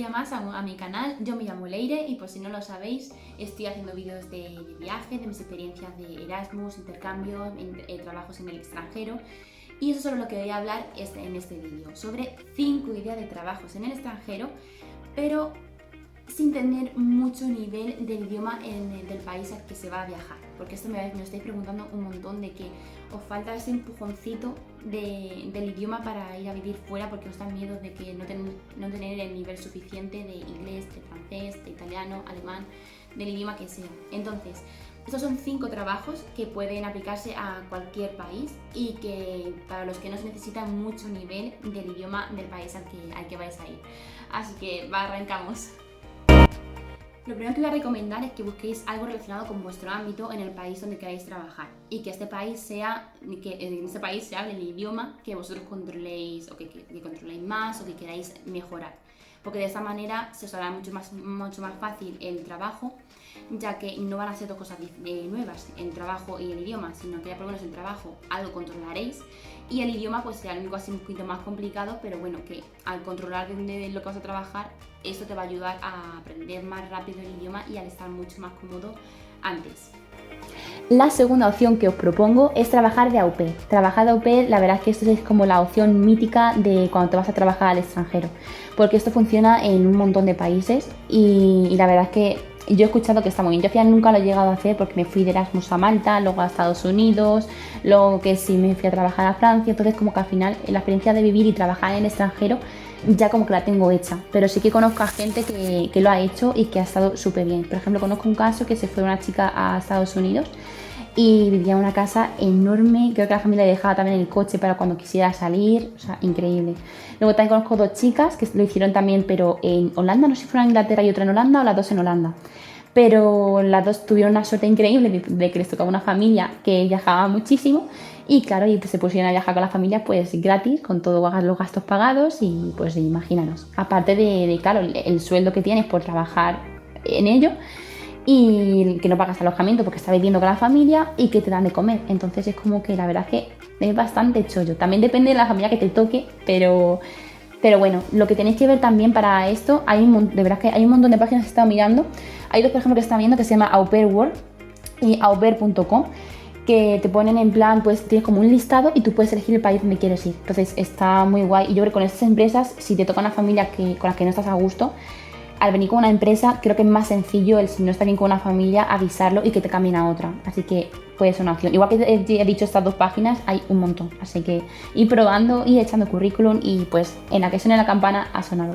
día más a mi canal. Yo me llamo Leire y por si no lo sabéis, estoy haciendo vídeos de viaje, de mis experiencias de Erasmus, intercambio, trabajos en el extranjero. Y eso es sobre lo que voy a hablar en este vídeo, sobre 5 ideas de trabajos en el extranjero, pero sin tener mucho nivel del idioma del país al que se va a viajar. Porque esto me estáis preguntando un montón de que os falta ese empujoncito del idioma para ir a vivir fuera, porque os da miedo de que no tener el nivel suficiente de inglés, de francés, de italiano, alemán, del idioma que sea. Entonces, estos son 5 trabajos que pueden aplicarse a cualquier país y que para los que no se necesita mucho nivel del idioma del país al que vais a ir. Así que arrancamos. Lo primero que voy a recomendar es que busquéis algo relacionado con vuestro ámbito en el país donde queráis trabajar y que en este país se hable el idioma que vosotros controléis o que controléis más o que queráis mejorar, porque de esa manera se os hará mucho más fácil el trabajo, ya que no van a ser dos cosas nuevas, el trabajo y el idioma, sino que ya por lo menos el trabajo algo controlaréis y el idioma pues será algo así un poquito más complicado, pero bueno, que al controlar de lo que vas a trabajar, esto te va a ayudar a aprender más rápido el idioma y al estar mucho más cómodo antes. La segunda opción que os propongo es trabajar de au pair. Trabajar de au pair, la verdad es que esto es como la opción mítica de cuando te vas a trabajar al extranjero, porque esto funciona en un montón de países y la verdad es que yo he escuchado que está muy bien. Yo al final nunca lo he llegado a hacer porque me fui de Erasmus a Malta, luego a Estados Unidos, luego que sí me fui a trabajar a Francia, entonces como que al final la experiencia de vivir y trabajar en el extranjero ya como que la tengo hecha, pero sí que conozco a gente que lo ha hecho y que ha estado súper bien. Por ejemplo, conozco un caso que se fue una chica a Estados Unidos y vivía en una casa enorme, creo que la familia le dejaba también el coche para cuando quisiera salir, o sea, increíble. Luego también conozco 2 chicas que lo hicieron también, pero en Holanda, no sé si fueron en Inglaterra y otra en Holanda o las 2 en Holanda. Pero las 2 tuvieron una suerte increíble de que les tocaba una familia que viajaba muchísimo y claro, y se pusieron a viajar con la familia pues gratis, con todos los gastos pagados y pues imaginaros. Aparte de claro, el sueldo que tienes por trabajar en ello y que no pagas alojamiento porque estás viviendo con la familia y que te dan de comer. Entonces es como que la verdad es que es bastante chollo. También depende de la familia que te toque, pero bueno, lo que tenéis que ver también para esto, de verdad que hay un montón de páginas que he estado mirando. Hay 2, por ejemplo, que están viendo que se llama Au Pair World y aupair.com, que te ponen en plan, pues tienes como un listado y tú puedes elegir el país donde quieres ir. Entonces está muy guay y yo creo que con estas empresas, si te toca una familia con la que no estás a gusto, al venir con una empresa creo que es más sencillo si no estás bien con una familia avisarlo y que te cambien a otra, así que puede ser una opción. Igual que he dicho estas 2 páginas, hay un montón, así que ir probando y echando currículum y pues en la que suene la campana ha sonado.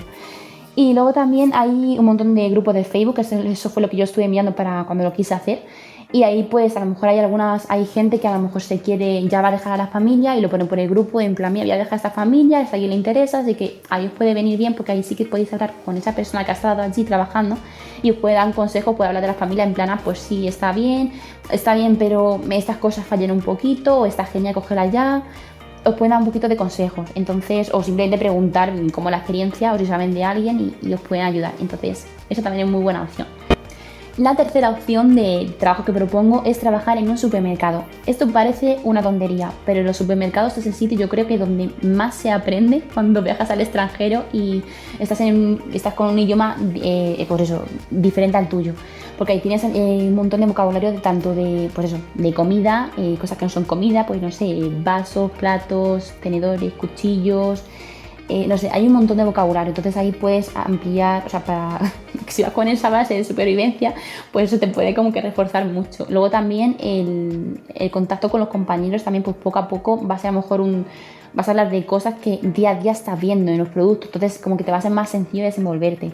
Y luego también hay un montón de grupos de Facebook, que eso fue lo que yo estuve enviando para cuando lo quise hacer. Y ahí pues a lo mejor hay gente que a lo mejor ya va a dejar a la familia y lo ponen por el grupo en plan, mira, voy a dejar a esta familia, a alguien le interesa, así que ahí os puede venir bien porque ahí sí que podéis hablar con esa persona que ha estado allí trabajando y os puede dar un consejo, puede hablar de la familia en plan, pues sí, está bien, pero estas cosas fallan un poquito o está genial cogerla ya. Os pueden dar un poquito de consejos, entonces, o simplemente preguntar cómo la experiencia o si saben de alguien y os pueden ayudar. Entonces, eso también es muy buena opción. La tercera opción de trabajo que propongo es trabajar en un supermercado. Esto parece una tontería, pero los supermercados es el sitio yo creo que donde más se aprende cuando viajas al extranjero y estás con un idioma pues eso, diferente al tuyo. Porque ahí tienes un montón de vocabulario de comida, cosas que no son comida, pues no sé, vasos, platos, tenedores, cuchillos. No sé, hay un montón de vocabulario, entonces ahí puedes ampliar, o sea, si vas con esa base de supervivencia, pues eso te puede como que reforzar mucho. Luego también el contacto con los compañeros también pues poco a poco va a ser a lo mejor vas a hablar de cosas que día a día estás viendo en los productos, entonces como que te va a ser más sencillo desenvolverte.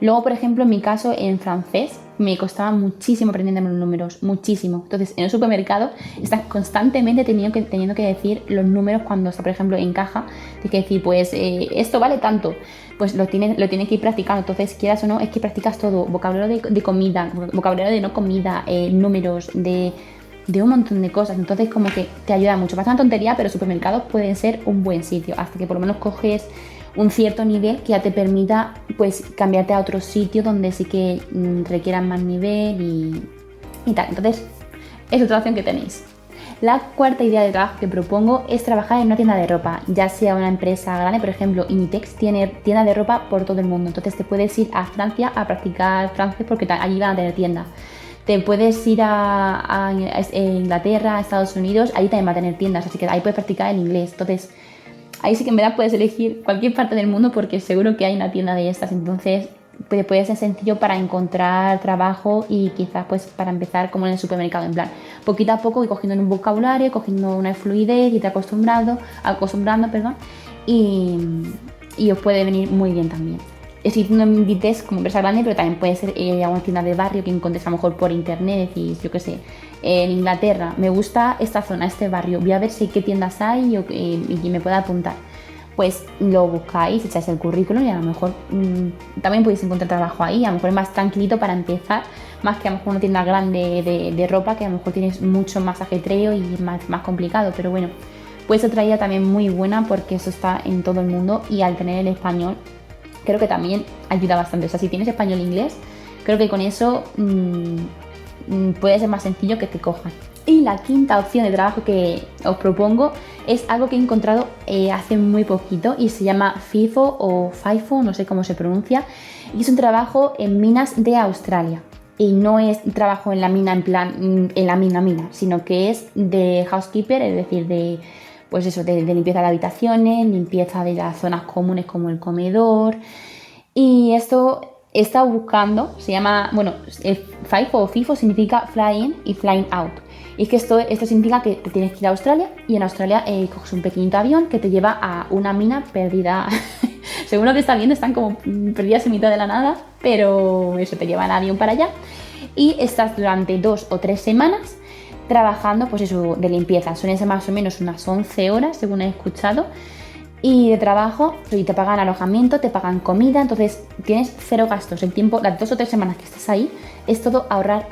Luego, por ejemplo, en mi caso en francés me costaba muchísimo aprendiendo los números, muchísimo. Entonces en un supermercado estás constantemente teniendo que decir los números cuando está, por ejemplo, en caja, tienes que decir, pues esto vale tanto, pues lo tienes que ir practicando. Entonces, quieras o no, es que practicas todo, vocabulario de comida, vocabulario de no comida, números, de un montón de cosas, entonces como que te ayuda mucho. Pasa una tontería, pero supermercados pueden ser un buen sitio hasta que por lo menos coges un cierto nivel que ya te permita pues cambiarte a otro sitio donde sí que requieran más nivel y tal. Entonces es otra opción que tenéis. La cuarta idea de trabajo que propongo es trabajar en una tienda de ropa, ya sea una empresa grande, por ejemplo, Inditex tiene tiendas de ropa por todo el mundo, entonces te puedes ir a Francia a practicar francés porque allí van a tener tiendas. Te puedes ir a Inglaterra, a Estados Unidos, ahí también va a tener tiendas, así que ahí puedes practicar el inglés. Entonces, ahí sí que en verdad puedes elegir cualquier parte del mundo porque seguro que hay una tienda de estas. Entonces, puede ser sencillo para encontrar trabajo y quizás pues para empezar como en el supermercado, en plan, poquito a poco y cogiendo un vocabulario, cogiendo una fluidez y te acostumbrando, y os puede venir muy bien también. Estoy diciendo en Inditex como empresa grande, pero también puede ser alguna tienda de barrio que encuentres a lo mejor por internet, y yo qué sé, en Inglaterra, me gusta esta zona, este barrio, voy a ver si qué tiendas hay y me pueda apuntar. Pues lo buscáis, echáis el currículum y a lo mejor también podéis encontrar trabajo ahí, a lo mejor es más tranquilito para empezar, más que a lo mejor una tienda grande de ropa que a lo mejor tienes mucho más ajetreo y más complicado, pero bueno, pues otra idea también muy buena porque eso está en todo el mundo y al tener el español creo que también ayuda bastante. O sea, si tienes español e inglés, creo que con eso puede ser más sencillo que te cojan. Y la quinta opción de trabajo que os propongo es algo que he encontrado hace muy poquito y se llama FIFO o FIFO, no sé cómo se pronuncia, y es un trabajo en minas de Australia. Y no es trabajo en la mina en plan, en la mina, sino que es de housekeeper, es decir, de pues eso, de limpieza de habitaciones, limpieza de las zonas comunes como el comedor. Y esto he estado buscando, se llama, bueno, FIFO o FIFO significa Fly In y Flying Out. Y es que esto significa que te tienes que ir a Australia y en Australia coges un pequeñito avión que te lleva a una mina perdida. Según lo que estás viendo, están como perdidas en mitad de la nada, pero eso, te lleva el avión para allá y estás durante 2 o 3 semanas trabajando pues eso de limpieza. Suelen ser más o menos unas 11 horas según he escuchado y de trabajo, y te pagan alojamiento, te pagan comida, entonces tienes cero gastos. El tiempo, las 2 o 3 semanas que estés ahí es todo ahorrar,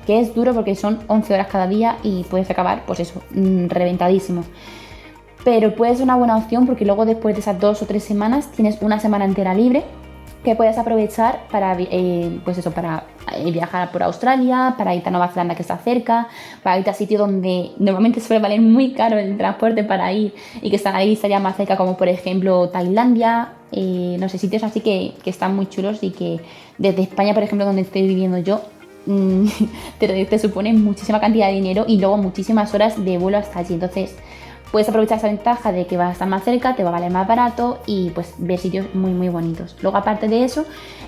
que es duro porque son 11 horas cada día y puedes acabar pues eso, reventadísimo. Pero puede ser una buena opción porque luego después de esas 2 o 3 semanas tienes una semana entera libre que puedes aprovechar para, pues eso, para viajar por Australia, para irte a Nueva Zelanda que está cerca, para irte a sitios donde normalmente suele valer muy caro el transporte para ir y que están ahí estaría más cerca, como por ejemplo Tailandia, no sé, sitios así que están muy chulos y que desde España, por ejemplo, donde estoy viviendo yo, te supone muchísima cantidad de dinero y luego muchísimas horas de vuelo hasta allí. Entonces puedes aprovechar esa ventaja de que vas a estar más cerca, te va a valer más barato y pues ver sitios muy muy bonitos. Luego aparte de eso,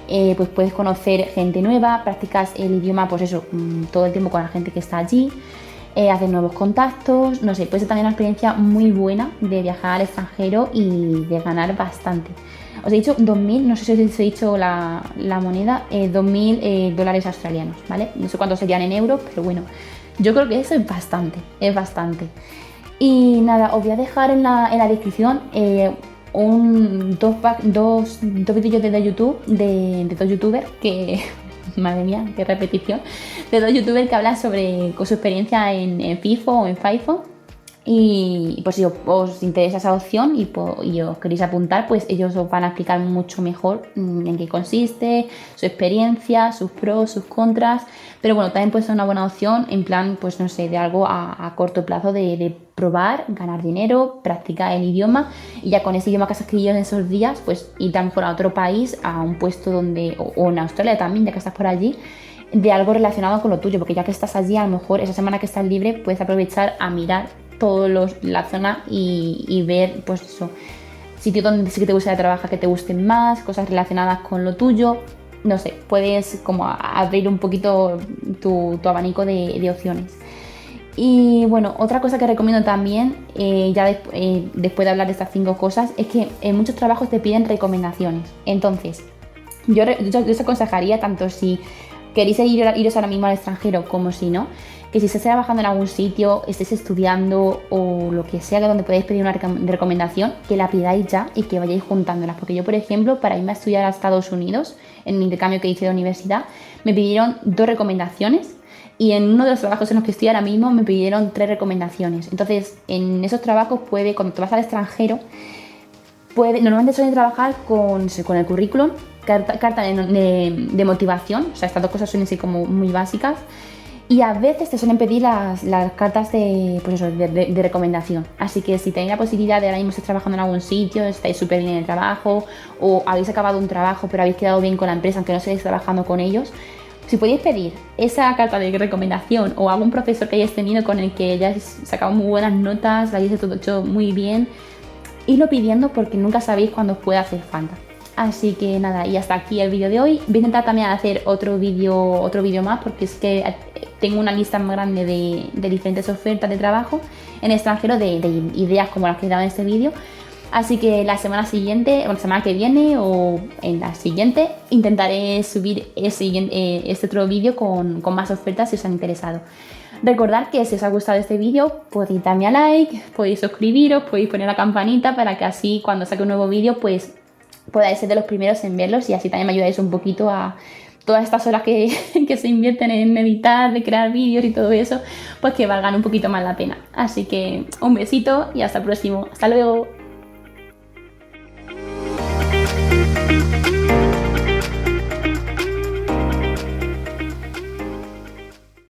pues puedes conocer gente nueva, practicas el idioma pues eso, todo el tiempo con la gente que está allí, hacer nuevos contactos, no sé, puede ser también una experiencia muy buena de viajar al extranjero y de ganar bastante. Os he dicho 2.000, no sé si os he dicho la moneda, 2.000 dólares australianos, ¿vale? No sé cuántos serían en euros, pero bueno, yo creo que eso es bastante, es bastante. Y nada, os voy a dejar en la descripción dos vídeos de YouTube de dos youtubers que, madre mía, qué repetición, de dos youtubers que hablan sobre su experiencia en FIFO o en FIFO. Y pues si os interesa esa opción y os queréis apuntar, pues ellos os van a explicar mucho mejor en qué consiste, su experiencia, sus pros, sus contras. Pero bueno, también puede ser una buena opción en plan, pues no sé, de algo a corto plazo de probar, ganar dinero, practicar el idioma y ya con ese idioma que has adquirido en esos días, pues ir a lo mejor a otro país, a un puesto donde, o en Australia también, ya que estás por allí, de algo relacionado con lo tuyo, porque ya que estás allí, a lo mejor esa semana que estás libre puedes aprovechar a mirar la zona y ver pues eso, sitios donde sí que te gustaría trabajar, que te gusten más, cosas relacionadas con lo tuyo, no sé, puedes como abrir un poquito tu abanico de opciones. Y bueno, otra cosa que recomiendo también, después de hablar de estas 5 cosas, es que en muchos trabajos te piden recomendaciones. Entonces, yo os aconsejaría, tanto si queréis iros ahora mismo al extranjero como si no, que si estés trabajando en algún sitio, estés estudiando o lo que sea, que donde podéis pedir una recomendación, que la pidáis ya y que vayáis juntándolas. Porque yo, por ejemplo, para irme a estudiar a Estados Unidos, en el intercambio que hice de universidad, me pidieron 2 recomendaciones y en uno de los trabajos en los que estoy ahora mismo me pidieron 3 recomendaciones. entonces, en esos trabajos cuando te vas al extranjero, normalmente suelen trabajar con el currículum, carta de motivación, o sea, estas 2 cosas suelen ser como muy básicas. Y a veces te suelen pedir las cartas de, pues eso, de recomendación. Así que si tenéis la posibilidad de ahora mismo estar trabajando en algún sitio, estáis súper bien en el trabajo, o habéis acabado un trabajo pero habéis quedado bien con la empresa aunque no estéis trabajando con ellos, si podéis pedir esa carta de recomendación o algún profesor que hayáis tenido con el que hayáis sacado muy buenas notas, lo hayáis todo hecho muy bien, idlo pidiendo porque nunca sabéis cuándo os puede hacer falta. Así que nada, y hasta aquí el vídeo de hoy. Voy a intentar también hacer otro vídeo más porque es que tengo una lista más grande de diferentes ofertas de trabajo en extranjero, de ideas como las que he dado en este vídeo. Así que la semana siguiente, o la semana que viene o en la siguiente, intentaré subir este otro vídeo con más ofertas si os han interesado. Recordad que si os ha gustado este vídeo podéis darme a like, podéis suscribiros, podéis poner la campanita para que así cuando saque un nuevo vídeo pues podáis ser de los primeros en verlos y así también me ayudáis un poquito a todas estas horas que se invierten en editar, de crear vídeos y todo eso, pues que valgan un poquito más la pena. Así que un besito y hasta el próximo. Hasta luego.